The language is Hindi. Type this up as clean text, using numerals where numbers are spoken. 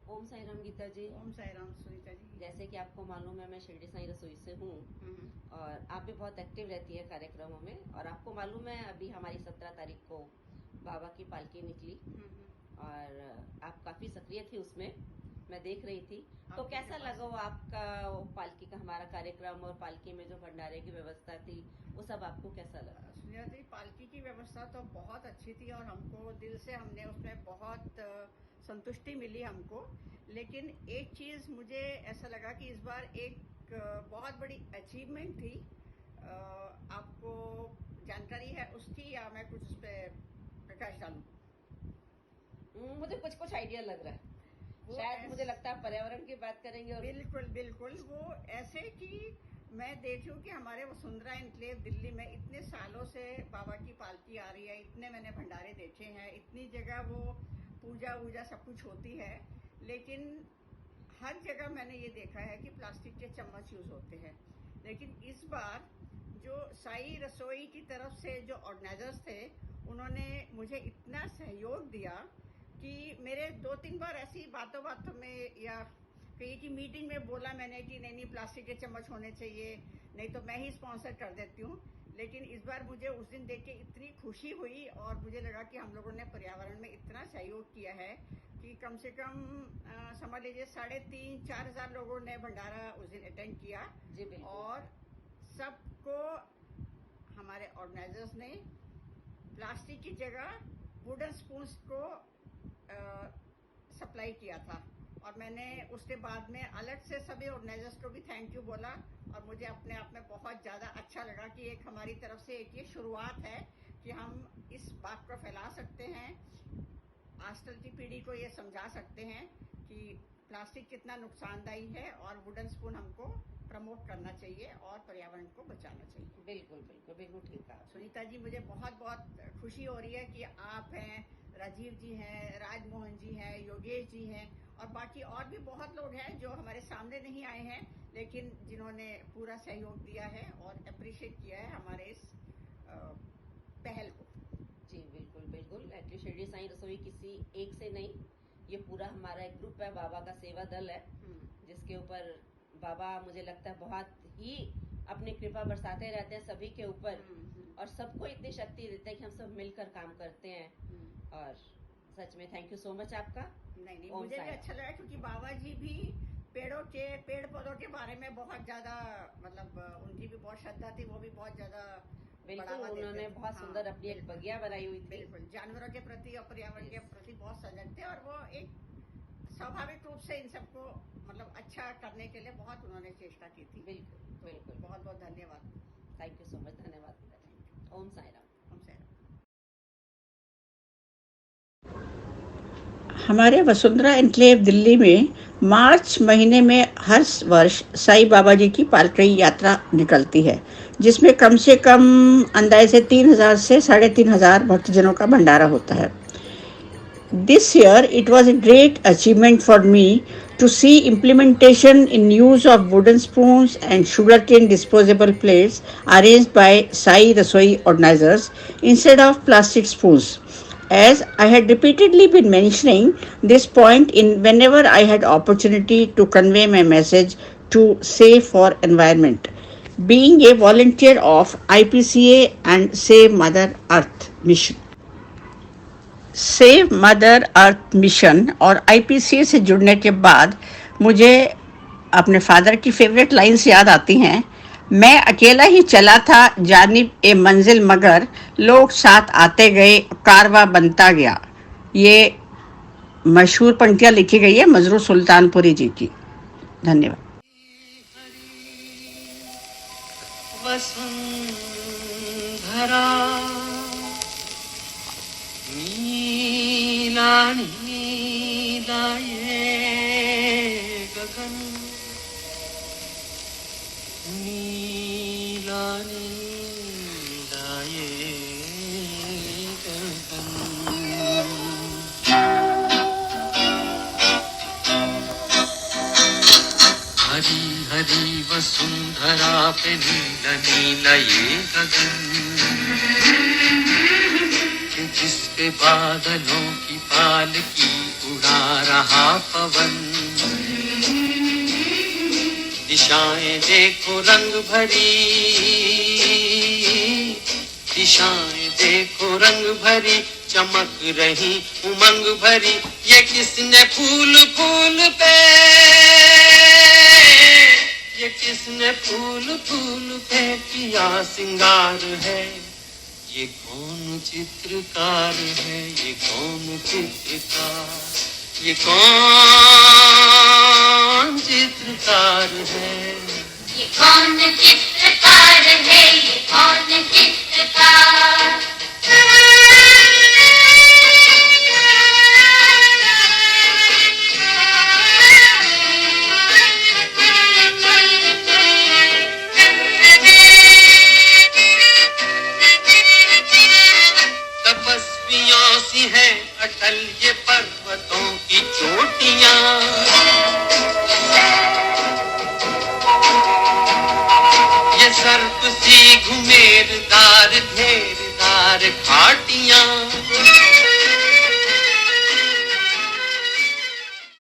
ओम साई राम गीता जी। ओम साई राम सुनीता जी। जैसे कि आपको मालूम है मैं शिरडी साई रसोई से हूँ और आप भी बहुत एक्टिव रहती है कार्यक्रमों में, और आपको मालूम है अभी हमारी 17 तारीख को बाबा की पालकी निकली और आप काफी सक्रिय थी उसमें, मैं देख रही थी। तो कैसा लगा वो आपका वो पालकी का हमारा कार्यक्रम और पालकी में जो भंडारे की व्यवस्था थी वो सब आपको कैसा लगा? सुनीता जी, पालकी की व्यवस्था तो बहुत अच्छी थी और हमको दिल से हमने उसमें बहुत संतुष्टि मिली हमको। लेकिन एक चीज़ मुझे ऐसा लगा कि इस बार एक बहुत बड़ी अचीवमेंट थी। आपको जानकारी है उसकी या मैं कुछ उस पर प्रकाश डालूं? मुझे कुछ कुछ आइडिया लग रहा है, शायद मुझे लगता है पर्यावरण की बात करेंगे। और बिल्कुल बिल्कुल, वो ऐसे कि मैं देखी हूँ कि हमारे वसुंधरा एन्क्लेव दिल्ली में इतने सालों से बाबा की पालकी आ रही है, इतने मैंने भंडारे देखे हैं, इतनी जगह वो पूजा वूजा सब कुछ होती है, लेकिन हर जगह मैंने ये देखा है कि प्लास्टिक के चम्मच यूज़ होते हैं। लेकिन इस बार जो साई रसोई की तरफ से जो ऑर्गेनाइजर्स थे उन्होंने मुझे इतना सहयोग दिया कि मेरे 2-3 बार ऐसी बातों में या कहीं की मीटिंग में बोला मैंने कि नहीं प्लास्टिक के चम्मच होने चाहिए, नहीं तो मैं ही स्पॉन्सर कर देती हूँ। लेकिन इस बार मुझे उस दिन देख के इतनी खुशी हुई और मुझे लगा कि हम लोगों ने पर्यावरण में इतना सहयोग किया है कि कम से कम समझ लीजिए 3,500-4 हज़ार लोगों ने भंडारा उस दिन अटेंड किया। जी और सबको हमारे ऑर्गेनाइजर्स ने प्लास्टिक की जगह वुडन स्पून्स को सप्लाई किया था। और मैंने उसके बाद में अलग से सभी ऑर्गेनाइजर्स को भी थैंक यू बोला और मुझे अपने आप में बहुत ज़्यादा अच्छा लगा कि एक हमारी तरफ से एक ये शुरुआत है कि हम इस बात को फैला सकते हैं, आजकल की पीढ़ी को ये समझा सकते हैं कि प्लास्टिक कितना नुकसानदायी है और वुडन स्पून हमको प्रमोट करना चाहिए और पर्यावरण को बचाना चाहिए। बिल्कुल बिल्कुल बिल्कुल ठीक है सुनीता जी, मुझे बहुत बहुत खुशी हो रही है कि आप हैं, राजीव जी हैं, राजमोहन जी हैं, योगेश जी हैं और बाकी और भी बहुत लोग हैं जो हमारे सामने नहीं आए हैं लेकिन जिन्होंने पूरा सहयोग दिया है और अप्रिशिएट किया है हमारे इस पहल को। जी बिल्कुल बिल्कुल। एक्चुअली शिरडी साई रसोई किसी एक से नहीं, ये पूरा हमारा एक ग्रुप है, बाबा का सेवा दल है जिसके ऊपर बाबा मुझे लगता है बहुत ही अपनी कृपा बरसाते रहते हैं सभी के ऊपर और सबको इतनी शक्ति देते हैं कि हम सब मिलकर काम करते हैं। और सच में थैंक यू सो मच आपका। नहीं मुझे भी अच्छा लगा क्योंकि बाबा जी भी पेड़ पौधों के बारे में बहुत ज्यादा मतलब उनकी भी बहुत श्रद्धा थी, वो भी बहुत ज्यादा बिल्कुल उन्होंने बहुत सुंदर अपनी एक बगिया बनाई हुई थी। बिल्कुल जानवरों के प्रति और पर्यावरण के प्रति बहुत सजग थे और वो एक स्वाभाविक रूप से इन सबको मतलब अच्छा करने के लिए बहुत उन्होंने चेष्टा की थी। बिल्कुल बिल्कुल, बहुत बहुत धन्यवाद। थैंक यू सो मच, धन्यवाद। ओम साई राम। ओम साई राम। हमारे वसुंधरा एन्क्लेव दिल्ली में मार्च महीने में हर वर्ष साई बाबा जी की पालकी यात्रा निकलती है जिसमें कम से कम अंदाजे 3,000 से 3,500 भक्तजनों का भंडारा होता है। This year it was a great achievement for me to see implementation in use of wooden spoons and sugarcane disposable plates arranged by Sai Rasoi organizers instead of plastic spoons. As I had repeatedly been mentioning this point in whenever I had opportunity to convey my message to Save for Environment, being a volunteer of IPCA and Save Mother Earth Mission. Save mother earth mission और IPCA से जुड़ने के बाद मुझे अपने फादर की फेवरेट लाइन्स याद आती हैं। मैं अकेला ही चला था जानिब ए मंजिल मगर लोग साथ आते गए कारवा बनता गया। ये मशहूर पंक्तियाँ लिखी गई है मजरू सुल्तानपुरी जी की। धन्यवाद। वसुंधरा नीला नीला ये गगन, नीला नीला ये गगन। हरी हरी वसुंधरा पे नीला नीला ये गगन, जिसके बादलों की पालकी उड़ा रहा पवन। दिशाएं देखो रंग भरी, दिशाएं देखो रंग भरी, चमक रही उमंग भरी। ये किसने फूल फूल पे, ये किसने फूल फूल पे किया सिंगार है। ये कौन चित्रकार है, ये कौन चित्रकार, ये कौन चित्रकार है, ये कौन चित्रकार है, ये कौन चित्रकार। तपस्वियों सी है अटल ये पर्वतों की चोटियां। ये सर्प सी घुमेरदार घेरदार घाटियां।